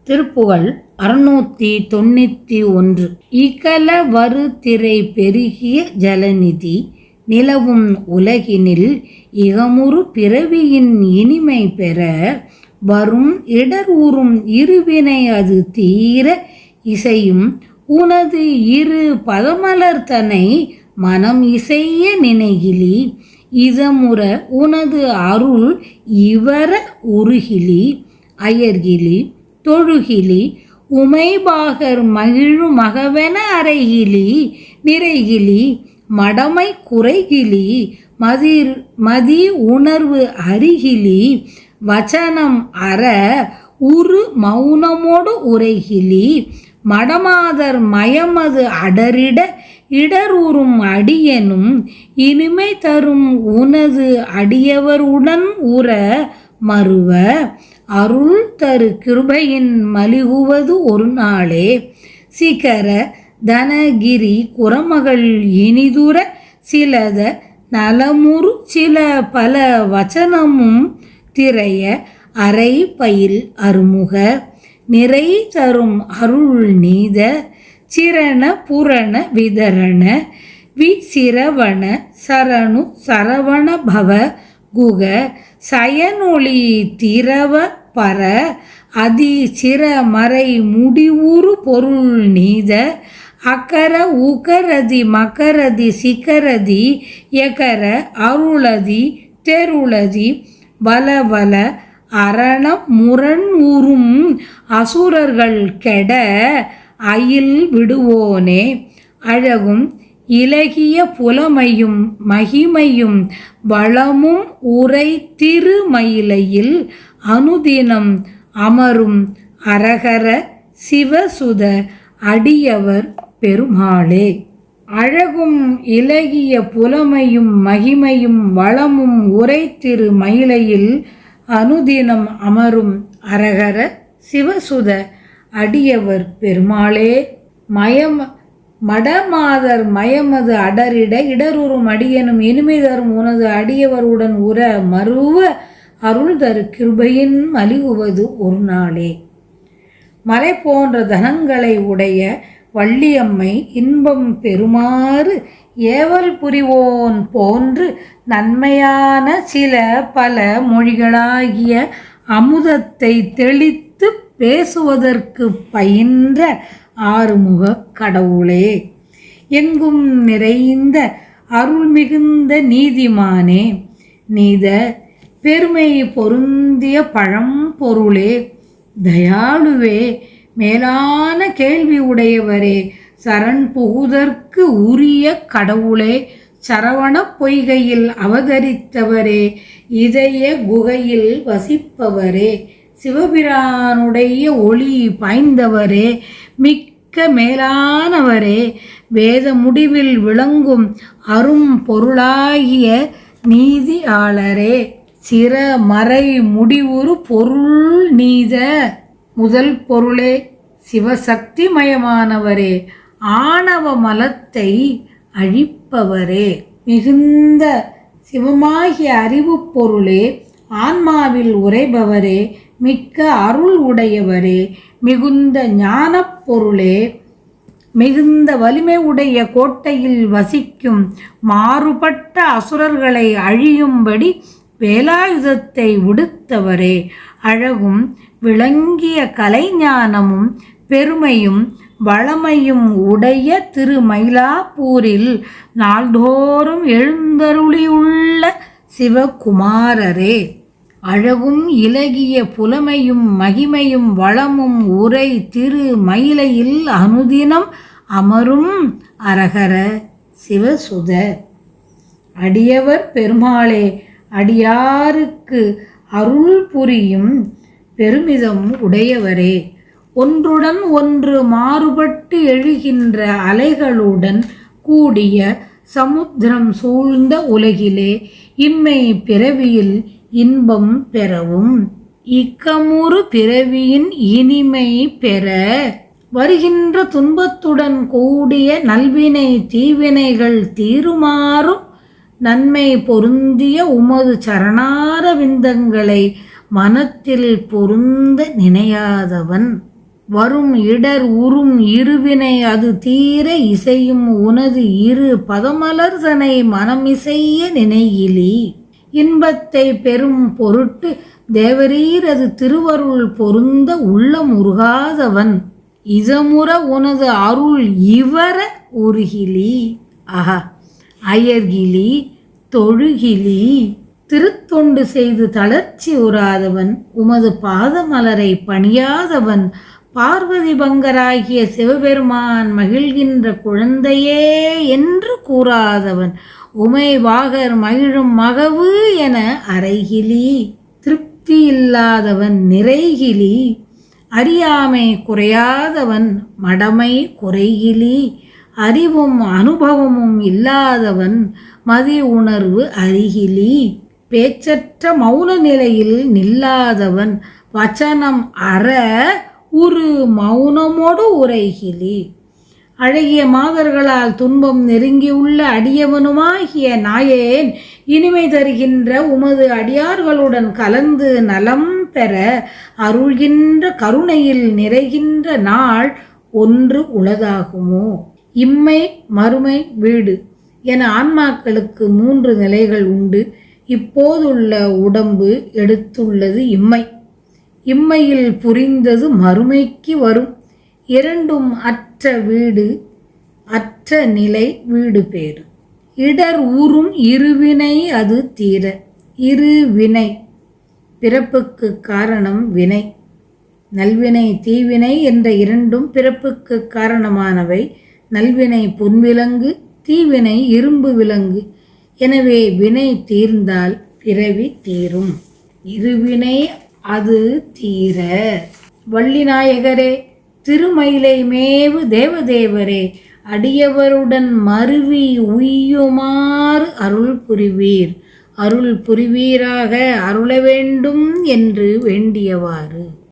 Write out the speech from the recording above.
திருப்புகழ் 691. இகல வரு திரை பெருகிய ஜலநிதி நிலவும் உலகினில் இகமுறு பிறவியின் இனிமை பெற வரும் இடர் ஊறும் இருவினை அது தீர இசையும் உனது இரு பதமலர்தனை மனம் இசைய நினைகிலி இதமுற உனது அருள் இவர உருகிலி அயர்கிலி தொழுகிலி உமைபாகர் மகிழு மகவென அறைகிலி நிறைகிலி மடமை குறைகிலி மதி உணர்வு அறிகிலி வச்சனம் அற உரு மௌனமோடு உரைகிலி மடமாதர் மயமது அடரிட இடரூறும் அடியனும் இனிமை தரும் உனது அடியவருடன் உற மறுவ அருள் தரு கிருபையின் மலிகுவது ஒரு நாளே சிகர தனகிரி குரமகள் இனிதுர சிலத நலமுறு சில பல வச்சனமும் திரைய அரை பயில் அருமுக நிறை தரும் அருள் நீத சிரண புரண விதரண விசிரவண சரணு சரவண பவ குக சயனொளி திரவ பர அதி சிர மறை முடிவுறு பொருள் நீத அக்கர உகரதி மகரதி சிகரதி எகர அருளதி தெருளதி வலவல அரணம் முரண் ஊறும் அசுரர்கள் கெட அயில் விடுவோனே அழகும் இலகிய புலமையும் மகிமையும் வளமும் உரை திருமயிலையில் அனுதினம் அமரும் அரகர சிவசுத அடியவர் பெருமாளே. அழகும் இலகிய புலமையும் மகிமையும் வளமும் உரை திருமயிலையில் அனுதினம் அமரும் அரகர சிவசுத அடியவர் பெருமாளே. மடமாதர் மயமது அடரிட இடருறும் அடியனும் இனிமை தரும் உனது அடியவருடன் உற மருவ அருள் தரு கிருபையின் மலிகுவது ஒரு நாளே. மலை போன்ற தனங்களை உடைய வள்ளியம்மை இன்பம் பெறுமாறு ஏவல் புரிவோன் போன்று நன்மையான சில பல மொழிகளாகிய அமுதத்தை தெளித்து பேசுவதற்கு பயின்ற ஆறுமுக கடவுளே. எங்கும் நிறைந்த அருள் மிகுந்த நீதிமானே, நீத பெருமை பொருந்திய பழம்பொருளே, தயாளுவே, மேலான கேள்வி உடையவரே, சரண் புகுதற்கு உரிய கடவுளே, சரவண பொய்கையில் அவதரித்தவரே, இதய குகையில் வசிப்பவரே, சிவபிரானுடைய ஒளி பாய்ந்தவரே, மிக்க மேலானவரே, வேத முடிவில் விளங்கும் அரும் பொருளாகிய நீதியாளரே, சிற மறை முடிவுறு பொருள் நீத முதல் பொருளே, சிவசக்தி மயமானவரே, ஆணவ மலத்தை அழிப்பவரே, மிகுந்த சிவமாகிய அறிவு பொருளே, ஆன்மாவில் உரைபவரே, மிக்க அருள் உடையவரே, மிகுந்த ஞானப் பொருளே, மிகுந்த வலிமை உடைய கோட்டையில் வசிக்கும் மாறுபட்ட அசுரர்களை அழியும்படி வேலாயுதத்தை விடுத்தவரே, அழகும் விளங்கிய கலைஞானமும் பெருமையும் வளமையும் உடைய திருமயிலாப்பூரில் நாள்தோறும் எழுந்தருளியுள்ள சிவகுமாரரே, அழகும் இலகிய புலமையும் மகிமையும் வளமும் உரை திருமயிலையில் அனுதினம் அமரும் அரகர சிவசுத அடியவர் பெருமாளே, அடியாருக்கு அருள் புரியும் பெருமிதம் உடையவரே, ஒன்றுடன் ஒன்று மாறுபட்டு எழுகின்ற அலைகளுடன் கூடிய சமுத்திரம் சூழ்ந்த உலகிலே இம்மை பிறவியில் இன்பம் பெறவும் இக்கமுறு பிறவியின் இனிமை பெற வருகின்ற துன்பத்துடன் கூடிய நல்வினை தீவினைகள் தீருமாறும் நன்மை பொருந்திய உமது சரணார விந்தங்களை மனத்தில் பொருந்த நினையாதவன் வரும் இடர் உறும் இருவினை அது தீர இசையும் உனது இரு பதமலர்தனை மனமிசைய நினையிலி. இன்பத்தை பெரும் பொருட்டு தேவரீரது திருவருள் பொருந்த உள்ளம் உருகாதவன் இதமுற உனது அருள் இவர உருகிலி. ஆஹா, அயர்கிலி தொழுகிலி. திருத்தொண்டு செய்து தளர்ச்சி உறாதவன் உமது பாதமலரை பணியாதவன் பார்வதி பங்கராகிய சிவபெருமான் மகிழ்கின்ற குழந்தையே என்று கூறாதவன் உமை வாகர் மகிழும் மகவு என அறைகிலி. திருப்தி இல்லாதவன் நிறைகிலி. அறியாமை குறையாதவன் மடமை குறைகிலி. அறிவும் அனுபவமும் இல்லாதவன் மதி உணர்வு அறிகிலி. பேச்சற்ற மௌன நிலையில் நில்லாதவன் வச்சனம் அற உரு மௌனமோடு உரைகிலி. அழகிய மாதர்களால் துன்பம் நெருங்கியுள்ள அடியவனுமாகிய நாயேன் இனிமை தருகின்ற உமது அடியார்களுடன் கலந்து நலம் பெற அருள்கின்ற கருணையில் நிறைகின்ற நாள் ஒன்று உளதாகுமோ? இம்மை மறுமை வீடு என ஆன்மாக்களுக்கு 3 நிலைகள் உண்டு. இப்போதுள்ள உடம்பு எடுத்துள்ளது இம்மை. இம்மையில் புரிந்தது மறுமைக்கு வரும். இரண்டும் அற்ற வீடு, அற்ற நிலை வீடு பேறு. இடர் ஊறும் இருவினை அது தீர. இருவினை பிறப்புக்கு காரணம் வினை. நல்வினை தீவினை என்ற இரண்டும் பிறப்புக்கு காரணமானவை. நல்வினை பொன்விலங்கு, தீவினை இரும்பு விலங்கு. எனவே வினை தீர்ந்தால் பிறவி தீரும். இருவினை அது தீர. வள்ளிநாயகரே, திருமயிலை மேவு தேவதேவரே, அடியவருடன் மருவி உய்யுமாறு அருள் புரிவீர். அருள் புரிவீராக அருள வேண்டும் என்று வேண்டியவாறு.